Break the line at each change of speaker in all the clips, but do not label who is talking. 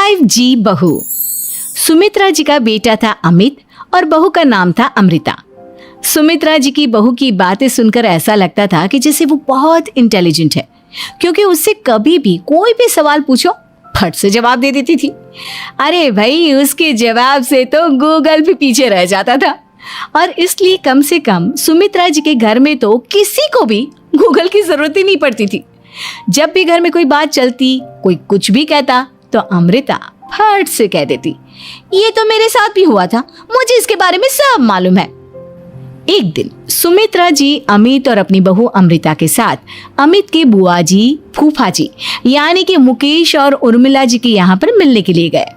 5G बहू। सुमित्रा जी का बेटा था अमित और बहू का नाम था अमृता। सुमित्रा जी की बहू की बातें सुनकर ऐसा लगता था कि जैसे वो बहुत इंटेलिजेंट है, क्योंकि उससे कभी भी कोई भी सवाल पूछो फट से जवाब दे देती थी। अरे भाई, उसके जवाब से तो गूगल भी पीछे रह जाता था। और इसलिए कम से कम सुमित्रा जी के घर में तो किसी को भी गूगल की जरूरत ही नहीं पड़ती थी। जब भी घर में कोई बात चलती, कोई कुछ भी कहता, तो अमृता फट से कह देती, ये तो मेरे साथ भी हुआ था, मुझे इसके बारे में सब मालूम है। एक दिन सुमित्रा जी अमित और अपनी बहू अमृता के साथ अमित के बुआ जी, फूफा जी यानी कि मुकेश और उर्मिला जी के यहाँ पर मिलने के लिए गए।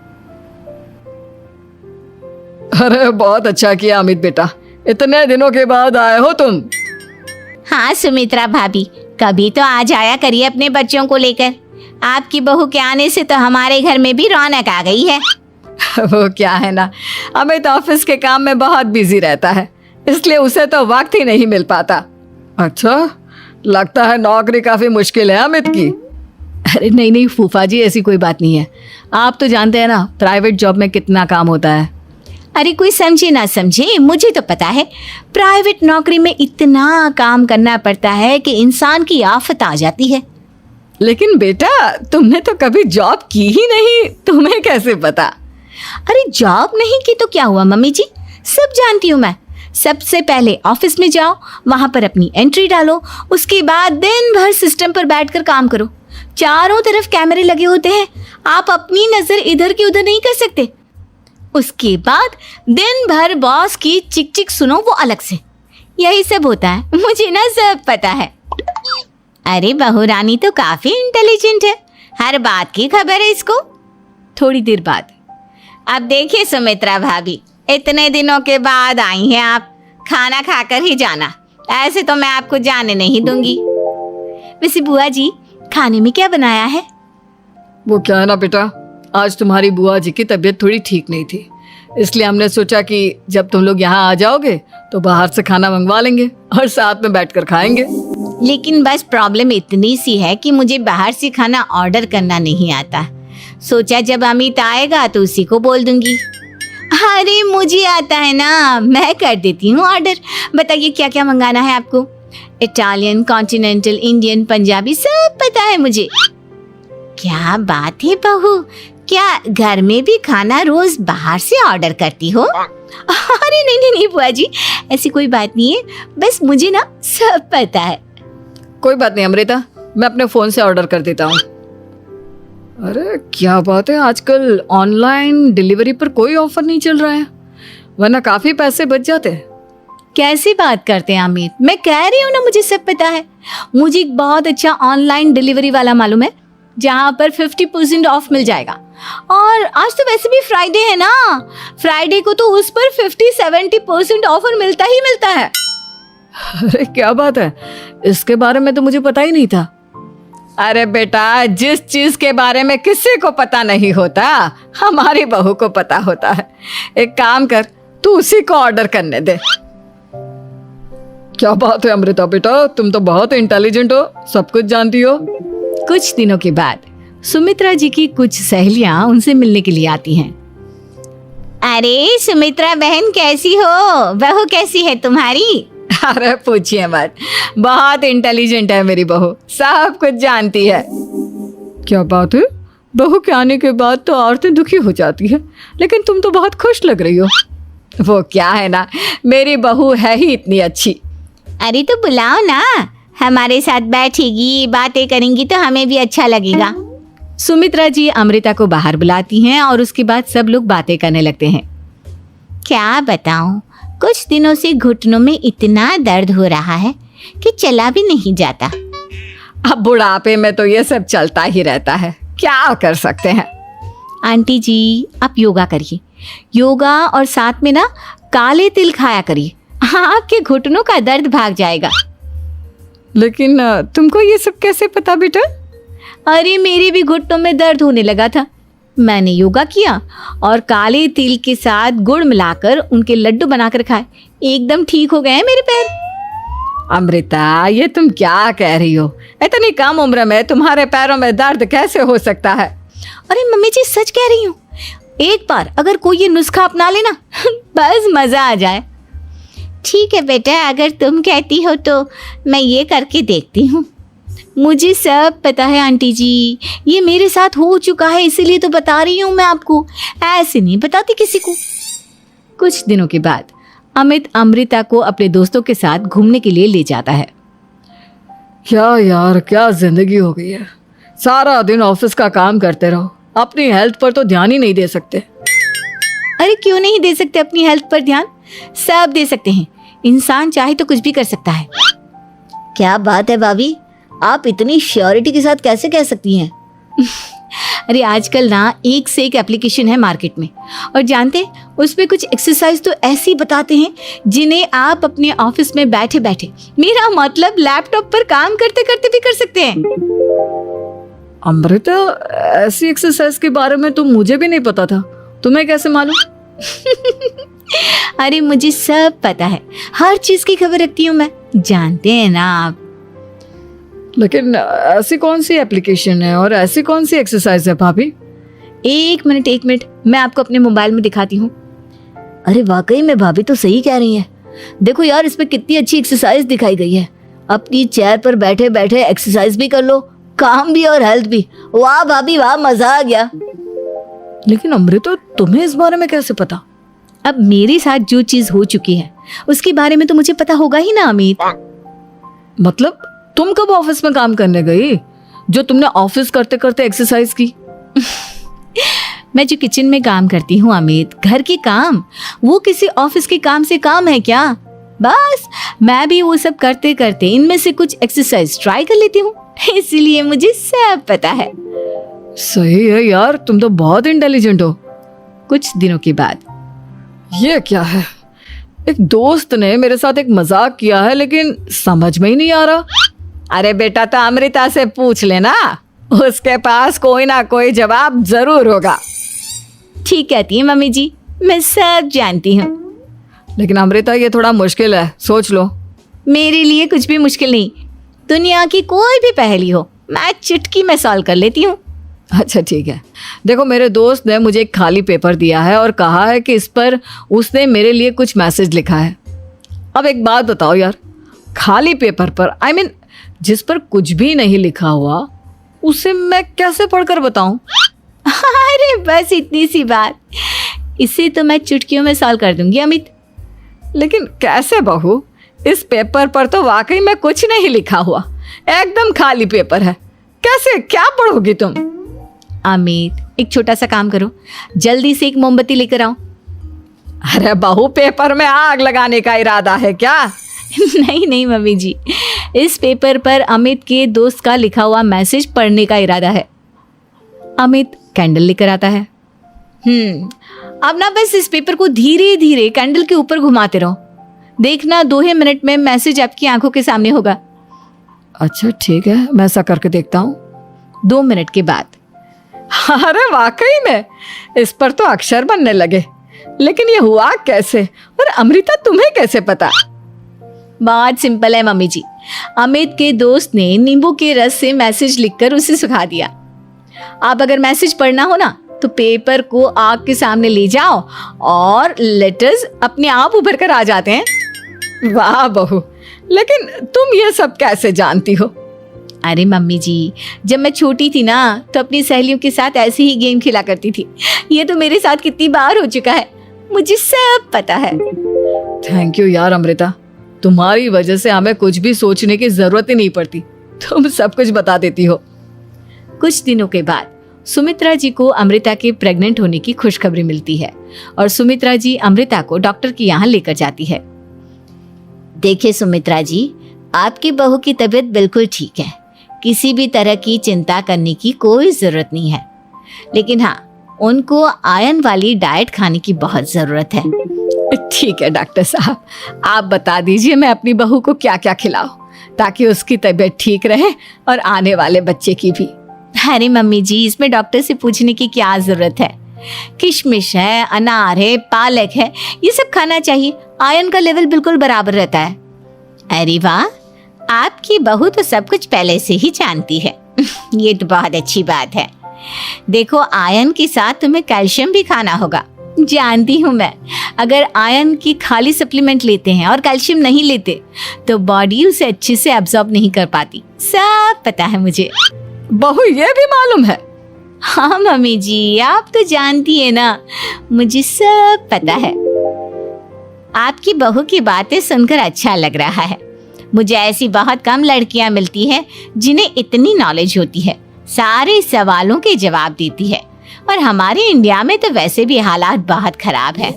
अरे बहुत अच्छा किया अमित बेटा, इतने दिनों के बाद आए हो तुम।
हाँ सुमित्रा भाभी, कभी तो आ जाया करिए अपने बच्चों को लेकर। आपकी बहू के आने से तो हमारे घर में भी रौनक आ गई है।
वो क्या है ना, अमित ऑफिस के काम में बहुत बिजी रहता है, इसलिए उसे तो वक्त ही नहीं मिल पाता। अच्छा, लगता है नौकरी काफी मुश्किल है अमित की।
अरे नहीं नहीं फूफा जी, ऐसी कोई बात नहीं है। आप तो जानते हैं ना प्राइवेट जॉब में कितना काम होता है।
अरे कोई समझे ना समझे, मुझे तो पता है प्राइवेट नौकरी में इतना काम करना पड़ता है कि इंसान की आफत आ जाती है।
लेकिन बेटा, तुमने तो कभी जॉब की ही नहीं, तुम्हें कैसे पता?
अरे जॉब नहीं की तो क्या हुआ मम्मी जी, सब जानती हूँ मैं। सबसे पहले ऑफिस में जाओ, वहां पर अपनी एंट्री डालो, उसके बाद दिन भर सिस्टम पर बैठकर काम करो। चारों तरफ कैमरे लगे होते हैं, आप अपनी नजर इधर की उधर नहीं कर सकते। उसके बाद दिन भर बॉस की चिक चिक सुनो, वो अलग से। यही सब होता है, मुझे ना सब पता है। अरे बहू रानी तो काफी इंटेलिजेंट है, हर बात की खबर है इसको।
थोड़ी देर बाद,
अब देखिए सुमित्रा भाभी, इतने दिनों के बाद आई हैं आप, खाना खाकर ही जाना, ऐसे तो मैं आपको जाने नहीं दूंगी।
वैसे बुआ जी, खाने में क्या बनाया है?
वो क्या है ना बेटा, आज तुम्हारी बुआ जी की तबीयत थोड़ी ठीक नहीं थी, इसलिए हमने सोचा कि जब तुम लोग यहाँ आ जाओगे तो बाहर से खाना मंगवा लेंगे और साथ में बैठकर खाएंगे।
लेकिन बस प्रॉब्लम इतनी सी है कि मुझे बाहर से खाना ऑर्डर करना नहीं आता। सोचा जब अमित आएगा तो उसी को बोल दूंगी। अरे मुझे आता है ना, मैं कर देती हूँ ऑर्डर। बताइए क्या क्या मंगाना है आपको? इटालियन, कॉन्टिनेंटल, इंडियन, पंजाबी, सब पता है मुझे। क्या बात है बहू, क्या घर में भी खाना रोज बाहर से ऑर्डर करती हो?
अरे नहीं नहीं बुआ जी, ऐसी कोई बात नहीं है, बस मुझे ना सब पता है।
कोई बात नहीं अमृता, मैं अपने फोन से ऑर्डर कर देता हूँ। अरे क्या बात है, आजकल ऑनलाइन डिलीवरी पर कोई ऑफर नहीं चल रहा है, वरना काफी पैसे बच जाते हैं।
कैसी बात करते हैं अमित, मैं कह रही हूँ ना मुझे सब पता है। मुझे एक बहुत अच्छा ऑनलाइन डिलीवरी वाला मालूम है, जहाँ पर 50% ऑफ मिल जाएगा। और आज तो वैसे भी फ्राइडे है ना, फ्राइडे को तो उस पर 50-70% ऑफर मिलता ही मिलता है।
अरे क्या बात है, इसके बारे में तो मुझे पता ही नहीं था। अरे बेटा, जिस चीज के बारे में किसी को पता नहीं होता, हमारी बहू को पता होता है। एक काम कर, तू उसी को ऑर्डर करने दे। क्या बात है अमृता बेटा, तुम तो बहुत इंटेलिजेंट हो, सब कुछ जानती हो।
कुछ दिनों के बाद सुमित्रा जी की कुछ सहेलियां उनसे मिलने के लिए आती हैं।
अरे सुमित्रा बहन कैसी हो, बहू कैसी है तुम्हारी?
अरे पूछिए मत, बहुत इंटेलिजेंट है मेरी बहू, सब कुछ जानती है। क्या बात है, बहू के आने के बाद तो औरतें दुखी हो जाती है, लेकिन तुम तो बहुत खुश लग रही हो। वो क्या है ना, मेरी बहू है ही इतनी अच्छी।
अरे तो बुलाओ ना, हमारे साथ बैठेगी, बातें करेंगी तो हमें भी अच्छा लगेगा।
सुमित्रा जी अमृता को बाहर बुलाती हैं और उसके बाद सब लोग बातें करने लगते हैं।
क्या बताऊं, कुछ दिनों से घुटनों में इतना दर्द हो रहा है कि चला भी नहीं जाता।
अब बुढ़ापे में तो ये सब चलता ही रहता है, क्या कर सकते हैं।
आंटी जी, आप योगा करिए, योगा और साथ में ना काले तिल खाया करिए, आपके घुटनों का दर्द भाग जाएगा।
लेकिन तुमको ये सब कैसे पता बेटा?
अरे मेरे भी घुटनों में दर्द होने लगा था, मैंने योगा किया और काले तिल के साथ गुड़ मिलाकर उनके लड्डू बनाकर खाए, एकदम ठीक हो गए हैं मेरे पैर।
अमृता, ये तुम क्या कह रही हो? इतनी कम उम्र में तुम्हारे पैरों में दर्द कैसे हो सकता है?
अरे मम्मी जी सच कह रही हूँ, एक बार अगर कोई ये नुस्खा अपना लेना बस मज़ा आ जाए। ठीक है बेटा, अगर तुम कहती हो तो मैं ये करके देखती हूँ। मुझे सब पता है आंटी जी, ये मेरे साथ हो चुका है, इसीलिए तो बता रही हूँ मैं आपको, ऐसे नहीं बताती किसी को।
कुछ दिनों के बाद अमित अमृता को अपने दोस्तों के साथ घूमने के लिए ले जाता है।
क्या यार, क्या जिंदगी हो गई है। सारा दिन ऑफिस का काम करते रहो, अपनी हेल्थ पर तो ध्यान ही नहीं दे सकते।
अरे क्यों नहीं दे सकते अपनी हेल्थ पर ध्यान, सब दे सकते हैं। इंसान चाहे तो कुछ भी कर सकता है। क्या बात है भाभी, आप इतनी श्योरिटी के साथ कैसे कह सकती हैं?
अरे आजकल ना एक से एक एप्लीकेशन है मार्केट में, और जानते हैं उस पे कुछ एक्सरसाइज तो ऐसी बताते हैं जिन्हें आप अपने ऑफिस में बैठे बैठे, मेरा मतलब लैपटॉप पर काम करते करते भी कर सकते हैं।
अमृता, ऐसी एक्सरसाइज के बारे में तो मुझे भी नहीं पता था, तुम्हें कैसे मालूम?
अरे मुझे सब पता है, हर चीज की खबर रखती हूँ मैं, जानते हैं ना आप।
लेकिन ऐसी कौन सी एप्लीकेशन है और ऐसी कौन सी एक्सरसाइज है भाभी?
एक मिनट, मैं आपको अपने मोबाइल में दिखाती हूँ। अरे वाकई में भाभी तो सही कह रही हैं। देखो यार, इस पे कितनी अच्छी एक्सरसाइज दिखाई गई है। अपनी चेयर पर बैठे बैठे एक्सरसाइज भी कर लो, काम भी और हेल्थ भी। वाह भाभी वाह, मजा आ गया।
लेकिन अमृता, तुम्हें इस बारे में कैसे पता?
अब मेरे साथ जो चीज हो चुकी है उसके बारे में तो मुझे पता होगा ही ना अमित।
मतलब तुम कब ऑफिस में काम करने गई जो तुमने ऑफिस करते करते एक्सरसाइज की?
मैं जो किचन में काम करती हूँ अमित, घर के काम, वो किसी ऑफिस के काम से काम है क्या? बस मैं भी वो सब करते करते इनमें से कुछ एक्सरसाइज ट्राई कर लेती हूँ, इसीलिए मुझे सब पता है।
सही है यार, तुम तो बहुत इंटेलिजेंट हो।
कुछ दिनों के बाद
ये क्या है? एक दोस्त ने मेरे साथ एक मजाक किया है, लेकिन समझ में ही नहीं आ रहा।
अरे बेटा, तो अमृता से पूछ लेना, उसके पास कोई ना कोई जवाब जरूर होगा।
ठीक कहती है मम्मी जी, मैं सब जानती हूँ।
लेकिन अमृता, ये थोड़ा मुश्किल है, सोच लो।
मेरे लिए कुछ भी मुश्किल नहीं, दुनिया की कोई भी पहेली हो मैं चुटकी में सॉल्व कर लेती हूँ।
अच्छा ठीक है, देखो मेरे दोस्त ने मुझे एक खाली पेपर दिया है और कहा है कि इस पर उसने मेरे लिए कुछ मैसेज लिखा है। अब एक बात बताओ यार, खाली पेपर पर, I mean, जिस पर कुछ भी नहीं लिखा हुआ, उसे मैं कैसे पढ़कर बताऊं?
अरे बस इतनी सी बात, इसे तो मैं चुटकियों में सॉल्व कर दूंगी अमित।
लेकिन कैसे बहू? इस पेपर पर तो वाकई में कुछ नहीं लिखा हुआ, एकदम खाली पेपर है, कैसे, क्या पढ़ोगी तुम?
अमित, एक छोटा सा काम करो, जल्दी से एक मोमबत्ती लेकर आओ।
अरे बहू, पेपर में आग लगाने का इरादा है क्या?
नहीं मम्मी जी, इस पेपर पर अमित के दोस्त का लिखा हुआ मैसेज पढ़ने का इरादा है। अमित कैंडल लेकर आता है।
अब ना बस इस पेपर को धीरे धीरे कैंडल के ऊपर घुमाते रहो, देखना 2 ही मिनट में मैसेज आपकी आंखों के सामने होगा।
अच्छा ठीक है, मैं ऐसा करके देखता हूँ।
2 मिनट के बाद
अरे वाकई में इस पर तो अक्षर बनने लगे, लेकिन ये हुआ कैसे? और अमृता, तुम्हें कैसे पता?
बहुत सिंपल है मम्मी जी, अमित के दोस्त ने नींबू के रस से मैसेज लिखकर उसे सुखा दिया। आप अगर मैसेज पढ़ना हो ना तो पेपर को आग के सामने ले जाओ और लेटर्स अपने आप उभर कर आ जाते हैं।
वाह बहू, लेकिन तुम ये सब कैसे जानती हो?
अरे मम्मी जी, जब मैं छोटी थी ना तो अपनी सहेलियों के साथ ऐसे ही गेम खेला करती थी। ये तो मेरे साथ कितनी बार हो चुका है, मुझे सब पता है।
थैंक यू यार अमृता, तुम्हारी वजह से हमें कुछ भी सोचने की जरूरत ही नहीं पड़ती, तुम सब कुछ बता देती हो।
कुछ दिनों के बाद सुमित्रा जी को अमृता के प्रेग्नेंट होने की खुशखबरी मिलती है और सुमित्रा जी अमृता को डॉक्टर के यहाँ लेकर जाती है।
देखिए सुमित्रा जी, आपकी बहू की तबीयत बिल्कुल ठीक है, किसी भी तरह की चिंता करने की कोई ज़रूरत नहीं है, लेकिन हाँ, उनको आयरन वाली डाइट खाने की बहुत ज़रूरत है।
ठीक है डॉक्टर साहब, आप बता दीजिए मैं अपनी बहू को क्या क्या खिलाऊं ताकि उसकी तबीयत ठीक रहे और आने वाले बच्चे की भी।
अरे मम्मी जी, इसमें डॉक्टर से पूछने की क्या ज़रूरत है? किशमिश है, अनार है, पालक है, ये सब खाना चाहिए, आयरन का लेवल बिल्कुल बराबर रहता है। अरे वाह, आपकी बहू तो सब कुछ पहले से ही जानती है। ये तो बहुत अच्छी बात है। देखो, आयरन के साथ तुम्हें कैल्शियम भी खाना होगा। जानती हूँ मैं, अगर आयरन की खाली सप्लीमेंट लेते हैं और कैल्शियम नहीं लेते तो बॉडी उसे अच्छे से एब्जॉर्ब नहीं कर पाती। सब पता है मुझे।
बहू ये भी मालूम है?
हाँ मम्मी जी, आप तो जानती है ना, मुझे सब पता है। आपकी बहू की बातें सुनकर अच्छा लग रहा है। मुझे ऐसी बहुत कम लड़कियां मिलती हैं जिन्हें इतनी नॉलेज होती है, सारे सवालों के जवाब देती है। और हमारे इंडिया में तो वैसे भी हालात बहुत खराब है।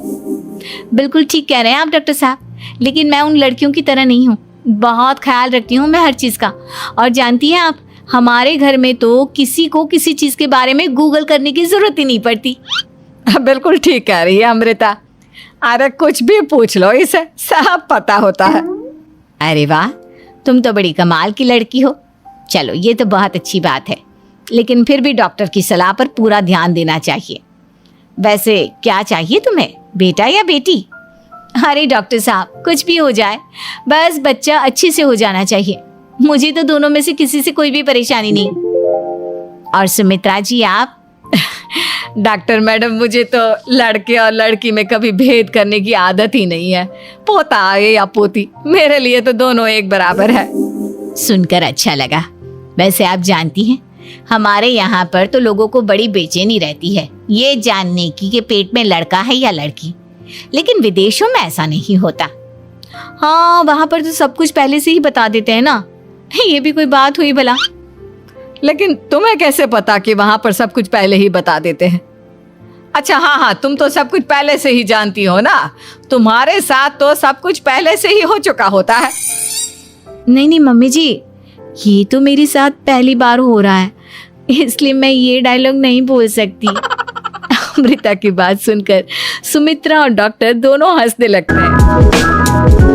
बिल्कुल ठीक कह रहे हैं आप डॉक्टर साहब, लेकिन मैं उन लड़कियों की तरह नहीं हूँ। बहुत ख्याल रखती हूँ मैं हर चीज़ का। और जानती हैं आप, हमारे घर में तो किसी को किसी चीज़ के बारे में गूगल करने की ज़रूरत ही नहीं पड़ती।
बिल्कुल ठीक कह रही है अमृता। अरे कुछ भी पूछ लो, इसे सब पता होता है।
अरे वाह, तुम तो बड़ी कमाल की लड़की हो। चलो, ये तो बहुत अच्छी बात है, लेकिन फिर भी डॉक्टर की सलाह पर पूरा ध्यान देना चाहिए। वैसे क्या चाहिए तुम्हें, बेटा या बेटी? अरे डॉक्टर साहब, कुछ भी हो जाए, बस बच्चा अच्छे से हो जाना चाहिए। मुझे तो दोनों में से किसी से कोई भी परेशानी नहीं। और सुमित्रा जी आप?
डॉक्टर मैडम, मुझे तो लड़के और लड़की में कभी भेद करने की आदत ही नहीं है। पोता आए या पोती, मेरे लिए तो दोनों एक बराबर है।
सुनकर अच्छा लगा। वैसे आप जानती हैं, हमारे यहाँ पर तो लोगों को बड़ी बेचैनी रहती है ये जानने की कि पेट में लड़का है या लड़की, लेकिन विदेशों में ऐसा नहीं होता।
हाँ, वहाँ पर तो सब कुछ पहले से ही बता देते हैं ना। ये भी कोई बात हुई भला?
लेकिन तुम्हें कैसे पता कि वहां पर सब कुछ पहले ही बता देते हैं? अच्छा हाँ, तुम तो सब कुछ पहले से ही जानती हो ना। तुम्हारे साथ तो सब कुछ पहले से ही हो चुका होता है।
नहीं मम्मी जी, ये तो मेरे साथ पहली बार हो रहा है, इसलिए मैं ये डायलॉग नहीं बोल सकती। अमृता की बात सुनकर सुमित्रा और डॉक्टर दोनों हंसने लगते हैं।